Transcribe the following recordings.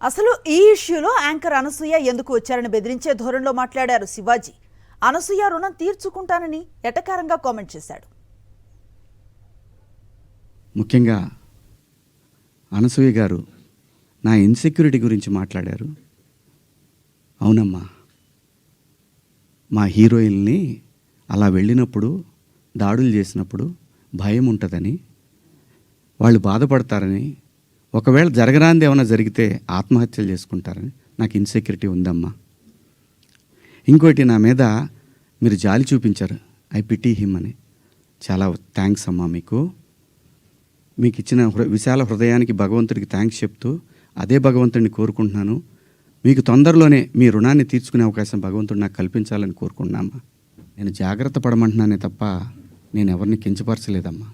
అసలు ఈ ఇష్యూలో యాంకర్ అనసూయ ఎందుకు వచ్చారని బెదిరించే ధోరణిలో మాట్లాడారు శివాజీ. అనసూయ రుణం తీర్చుకుంటానని ఎటకారంగా కామెంట్ చేశాడు. ముఖ్యంగా అనసూయ గారు నా ఇన్సెక్యూరిటీ గురించి మాట్లాడారు. అవునమ్మా, మా హీరోయిన్ని అలా వెళ్ళినప్పుడు దాడులు చేసినప్పుడు భయం ఉంటుందని, వాళ్ళు బాధపడతారని, ఒకవేళ జరగరాంది ఏమైనా జరిగితే ఆత్మహత్యలు చేసుకుంటారని నాకు ఇన్సెక్యూరిటీ ఉందమ్మా. ఇంకోటి, నా మీద మీరు జాలి చూపించారు, ఐ పిటీ హిమ్ అని. చాలా థ్యాంక్స్ అమ్మా. మీకు ఇచ్చిన విశాల హృదయానికి భగవంతుడికి థ్యాంక్స్ చెప్తూ అదే భగవంతుడిని కోరుకుంటున్నాను. మీకు తొందరలోనే మీ రుణాన్ని తీర్చుకునే అవకాశం భగవంతుడు నాకు కల్పించాలని కోరుకుంటున్నామ్మా. నేను జాగ్రత్త పడమంటున్నానే తప్ప నేను ఎవరిని కించపరచలేదమ్మా.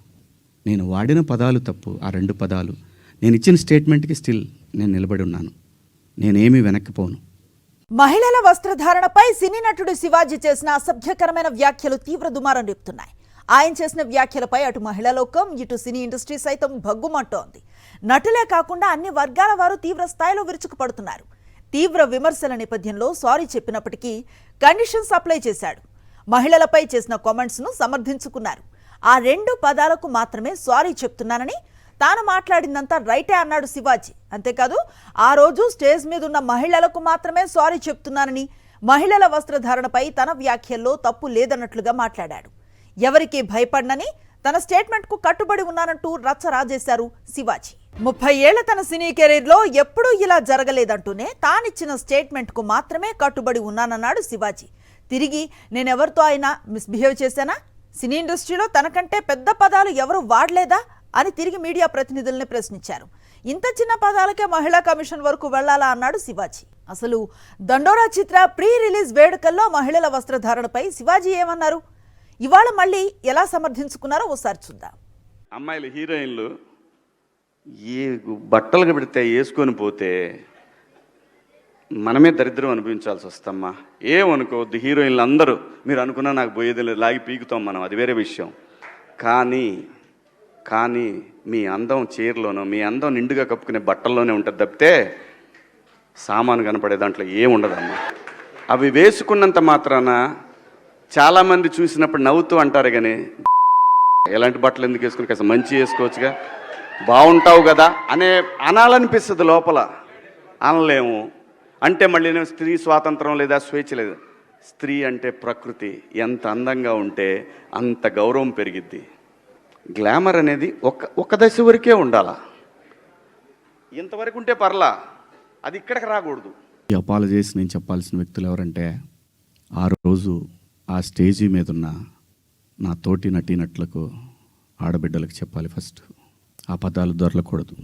నేను వాడిన పదాలు తప్పు, ఆ 2 పదాలు. నేను ఇచ్చిన స్టేట్మెంట్కి స్టిల్ నేను నిలబడి ఉన్నాను. నేనేమీ వెనక్కిపోను. మహిళల వస్త్రధారణపై సినీ నటుడు శివాజీ చేసిన అసభ్యకరమైన వ్యాఖ్యలు తీవ్ర దుమారం రేపుతున్నాయి. ఆయన చేసిన వ్యాఖ్యలపై అటు మహిళా లోకం, ఇటు సినీ ఇండస్ట్రీ సైతం భగ్గుమంటోంది. నటులే కాకుండా అన్ని వర్గాల వారు తీవ్ర స్థాయిలో విరుచుకుపడుతున్నారు. తీవ్ర విమర్శల నేపథ్యంలో సారీ చెప్పినప్పటికీ కండిషన్స్ అప్లై చేశాడు. మహిళలపై చేసిన కామెంట్స్ను సమర్థించుకున్నారు. ఆ 2 పదాలకు మాత్రమే సారీ చెప్తున్నానని, తాను మాట్లాడిందంతా రైటే అన్నాడు శివాజీ. అంతేకాదు, ఆ రోజు స్టేజ్ మీద ఉన్న మహిళలకు మాత్రమే సారీ చెప్తున్నానని, మహిళల వస్త్రధారణపై తన వ్యాఖ్యల్లో తప్పు లేదన్నట్లుగా మాట్లాడాడు. ఎవరికి భయపడనని, తన స్టేట్మెంట్కు కట్టుబడి ఉన్నానంటూ రచ్చ రాజేశారు శివాజీ. 30 ఏళ్ల తన సినీ కెరీర్లో ఎప్పుడూ ఇలా జరగలేదంటూనే తానిచ్చిన స్టేట్మెంట్కు మాత్రమే కట్టుబడి ఉన్నానన్నాడు శివాజీ. తిరిగి నేనెవరితో అయినా మిస్బిహేవ్ చేశానా? సినీ ఇండస్ట్రీలో తనకంటే పెద్ద పదాలు ఎవరు వాడలేదా అని తిరిగి మీడియా ప్రతినిధుల్ని ప్రశ్నించారు. ఇంత చిన్న పదాలకే మహిళా కమిషన్ వరకు వెళ్లాలా అన్నాడు శివాజీ. అసలు దండోరా చిత్ర ప్రీ రిలీజ్ వేడుకల్లో మహిళల వస్త్రధారణపై శివాజీ ఏమన్నారు, ఇవాళ మళ్ళీ ఎలా సమర్థించుకున్నారో ఓసారి చూద్దాం. అమ్మాయిలు హీరోయిన్లు ఏ బట్టలు పెడితే వేసుకొని పోతే మనమే దరిద్రం అనిపించాల్సి వస్తమ్మా. ఏమనుకోవద్దు, హీరోయిన్లు అందరూ మీరు అనుకున్నా నాకు పోయేది లేదు, లాగి పీకుతాం మనం, అది వేరే విషయం. కానీ మీ అందం చీరలోనో, మీ అందం నిండుగా కప్పుకునే బట్టల్లోనే ఉంటుంది తప్పితే సామాను కనపడే దాంట్లో ఏముండదమ్మా. అవి వేసుకున్నంత మాత్రాన చాలామంది చూసినప్పుడు నవ్వుతూ అంటారు, కానీ ఎలాంటి బట్టలు ఎందుకు వేసుకుని కాస్త మంచి వేసుకోవచ్చుగా, బాగుంటావు కదా అనాలనిపిస్తుంది లోపల. అనలేము. అంటే మళ్ళీ స్త్రీ స్వాతంత్రం లేదా, స్వేచ్ఛ లేదు. స్త్రీ అంటే ప్రకృతి, ఎంత అందంగా ఉంటే అంత గౌరవం పెరిగిద్ది. గ్లామర్ అనేది ఒక దశ వరకే ఉండాలా, ఇంతవరకు ఉంటే పర్లా, అది ఇక్కడికి రాకూడదు. ఈ అపాలజీస్ నేను చెప్పాల్సిన వ్యక్తులు ఎవరంటే, ఆ రోజు ఆ స్టేజీ మీద ఉన్న నా తోటి నటీనటులకు, ఆడబిడ్డలకు చెప్పాలి ఫస్ట్. ఆ పదాలు దొరలకూడదు.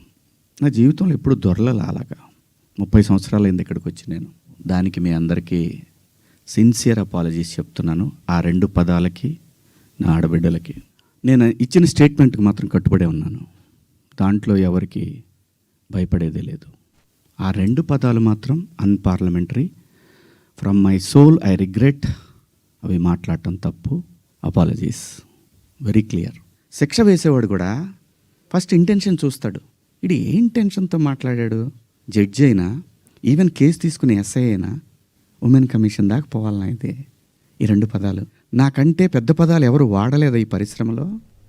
నా జీవితంలో ఎప్పుడు దొరలలా. అలాగా 30 సంవత్సరాలు అయింది ఇక్కడికి వచ్చి నేను. దానికి మీ అందరికీ సిన్సియర్ అపాలజీస్ చెప్తున్నాను. ఆ 2 పదాలకి, నా ఆడబిడ్డలకి. నేను ఇచ్చిన స్టేట్మెంట్కి మాత్రం కట్టుబడే ఉన్నాను. దాంట్లో ఎవరికి భయపడేదే లేదు. ఆ 2 పదాలు మాత్రం unparliamentary. From my soul I regret. అవి మాట్లాడటం తప్పు. Apologies very clear. శిక్ష వేసేవాడు కూడా ఫస్ట్ ఇంటెన్షన్ చూస్తాడు. ఇది ఏ ఇంటెన్షన్తో మాట్లాడాడు? జడ్జి అయినా, ఈవెన్ కేసు తీసుకునే ఎస్ఐ అయినా ఉమెన్ కమిషన్ దాకా పోవాలన్నా. అయితే ఈ 2 పదాలు నాకంటే పెద్ద పదాలు ఎవరు వాడలేదా ఈ పరిశ్రమలో?